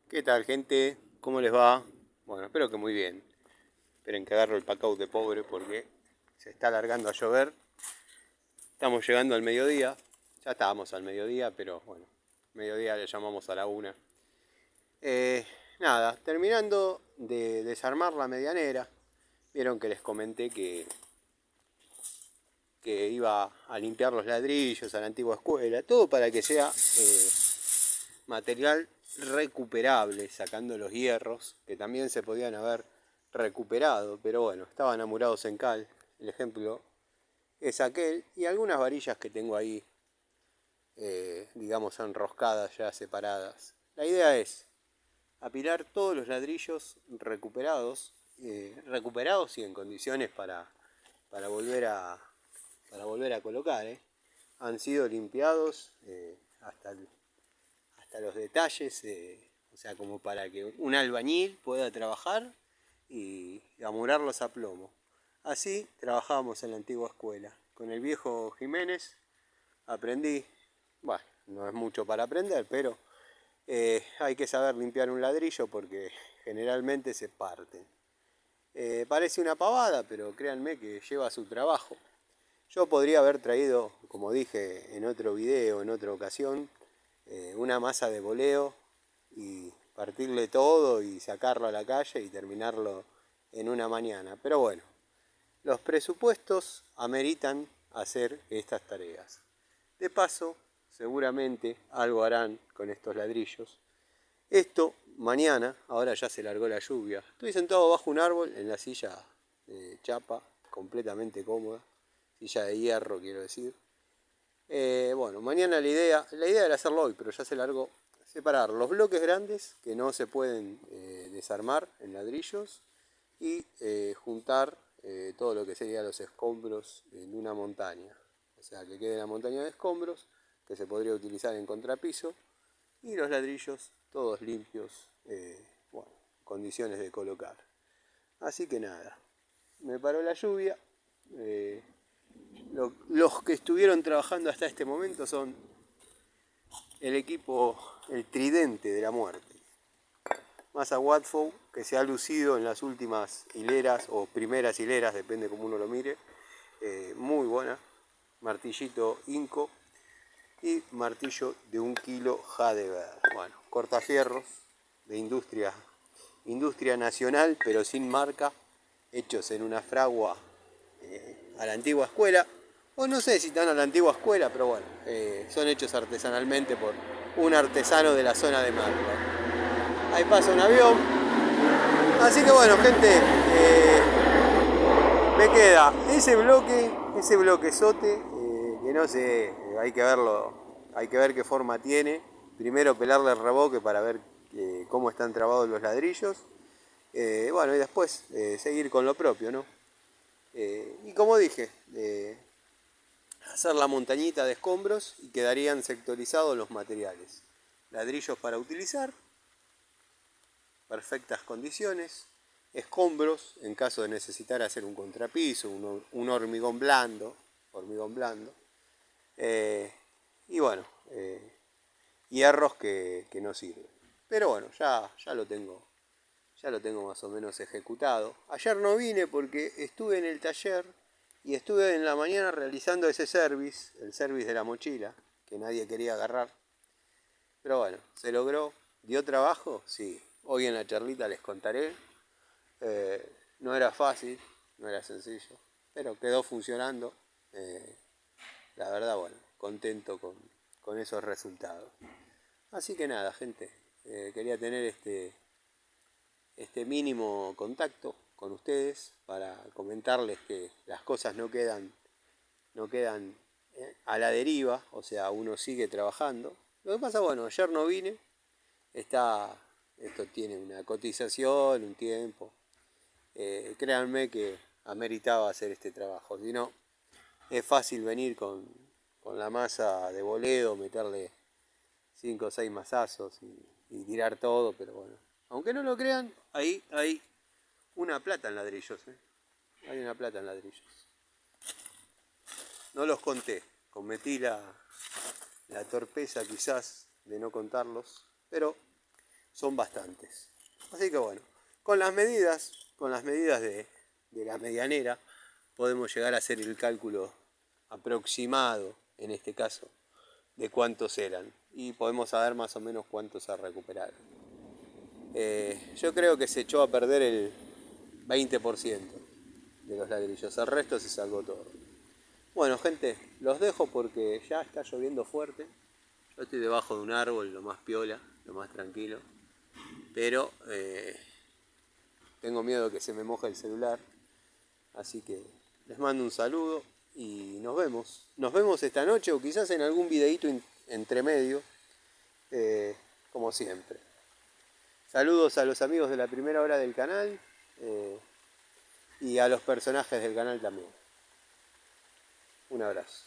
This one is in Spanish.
¿Qué tal, gente? ¿Cómo les va? Bueno, espero que muy bien. Esperen que agarro el pacao de pobre porque se está alargando a llover. Estamos llegando al mediodía. Ya estábamos al mediodía, pero bueno, mediodía le llamamos a la una. Eh, Nada, terminando de desarmar la medianera. Vieron que les comenté que iba a limpiar los ladrillos a la antigua escuela. Todo para que sea material recuperable, sacando los hierros, que también se podían haber recuperado, pero bueno, estaban amurados en cal. El ejemplo es aquel, y algunas varillas que tengo ahí, digamos, enroscadas ya separadas. La idea es apilar todos los ladrillos recuperados y en condiciones para volver a colocar. Han sido limpiados hasta los detalles, o sea, como para que un albañil pueda trabajar y amurarlos a plomo. Así trabajábamos en la antigua escuela. Con el viejo Jiménez aprendí, bueno, no es mucho para aprender, pero hay que saber limpiar un ladrillo porque generalmente se parten. Parece una pavada, pero créanme que lleva su trabajo. Yo podría haber traído, como dije en otro video, en otra ocasión, una masa de boleo y partirle todo y sacarlo a la calle y terminarlo en una mañana. Pero bueno, los presupuestos ameritan hacer estas tareas. De paso, seguramente algo harán con estos ladrillos. Esto mañana, ahora ya se largó la lluvia. Estoy sentado bajo un árbol en la silla de chapa, completamente cómoda, silla de hierro quiero decir. Bueno, mañana la idea era hacerlo hoy, pero ya se largó. Separar los bloques grandes que no se pueden desarmar en ladrillos y juntar todo lo que serían los escombros en una montaña. O sea, que quede la montaña de escombros que se podría utilizar en contrapiso y los ladrillos todos limpios, bueno, condiciones de colocar. Así que nada, me paró la lluvia. eh, los que estuvieron trabajando hasta este momento son el equipo, el tridente de la muerte. Massa Watfow, que se ha lucido en las últimas hileras o primeras hileras, depende como uno lo mire, muy buena. Martillito Inco y martillo de 1 kilo Hadever. Bueno, cortafierros de industria nacional, pero sin marca, hechos en una fragua a la antigua escuela, o no sé si están a la antigua escuela, pero bueno, son hechos artesanalmente por un artesano de la zona de Marca. Ahí pasa un avión, así que bueno, gente, me queda ese bloquezote, que no sé, hay que verlo, hay que ver qué forma tiene. Primero pelarle el reboque para ver cómo están trabados los ladrillos. Bueno, y después seguir con lo propio, ¿no? Y como dije, hacer la montañita de escombros y quedarían sectorizados los materiales. Ladrillos para utilizar, perfectas condiciones. Escombros en caso de necesitar hacer un contrapiso, un hormigón blando. Hormigón blando. Y bueno, hierros que no sirven. Pero bueno, ya lo tengo más o menos ejecutado. Ayer no vine porque estuve en el taller y estuve en la mañana realizando ese service, el service de la mochila, que nadie quería agarrar. Pero bueno, se logró. ¿Dio trabajo? Sí. Hoy en la charlita les contaré. No era fácil, no era sencillo, pero quedó funcionando. La verdad, bueno, contento con esos resultados. Así que nada, gente, quería tener este mínimo contacto con ustedes para comentarles que las cosas no quedan a la deriva, o sea, uno sigue trabajando. Lo que pasa, bueno, ayer no vine, esto tiene una cotización, un tiempo. Créanme que ameritaba hacer este trabajo, si no, es fácil venir con la masa de boleo, meterle 5 o 6 masazos y tirar todo, pero bueno. Aunque no lo crean, ahí hay una plata en ladrillos. Hay una plata en ladrillos. No los conté, cometí la torpeza quizás de no contarlos, pero son bastantes. Así que bueno, con las medidas de la medianera, podemos llegar a hacer el cálculo aproximado, en este caso, de cuántos eran. Y podemos saber más o menos cuántos se recuperaron. Yo creo que se echó a perder el 20% de los ladrillos, el resto se salvó todo. Bueno, gente, los dejo porque ya está lloviendo fuerte. Yo estoy debajo de un árbol, lo más piola, lo más tranquilo. Pero tengo miedo que se me moje el celular. Así que les mando un saludo y nos vemos. Nos vemos esta noche o quizás en algún videíto entre medio, como siempre. Saludos a los amigos de la primera hora del canal y a los personajes del canal también. Un abrazo.